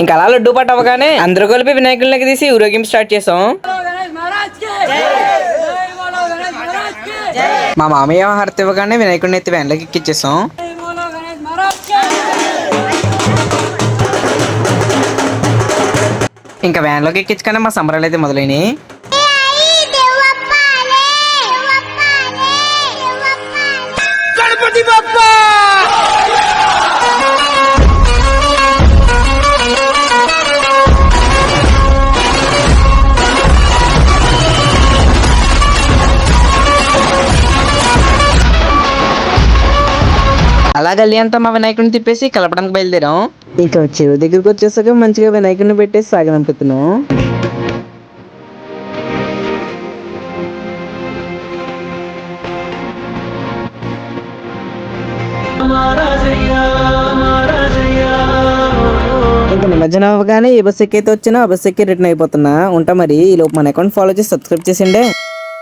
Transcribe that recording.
ఇంకా అలా లడ్డు పాట అవ్వగానే అందరూ కలిపి వినాయకుడికి తీసి ఊరేగింపు స్టార్ట్ చేసాం. మా మామయ్య హారతి ఇవ్వగానే వినాయకుడిని ఎత్తి వ్యాన్లోకి ఎక్కిచ్చేసాం. ఇంకా వ్యాన్లోకి ఎక్కించుగానే మా సంబరాలు అయితే మొదలైనవి. అలా గల్లీ అంతా మా వినాయకుడిని తిప్పేసి కలపడానికి బయలుదేరాం. ఇంకా చెరువు దగ్గరికి వచ్చేసాక మంచిగా వినాయకుడిని పెట్టేసి సాగనంపుతున్నాం. ఇంకా నిమజ్జనం అవ్వగానే ఏ బస్ ఎక్కైతే వచ్చినా ఆ బస్ ఎక్కి రిటర్న్ అయిపోతున్నా ఉంటా. మరి ఈ లోపు మన అకౌంట్ ఫాలో చేసి సబ్స్క్రైబ్ చేసిండే.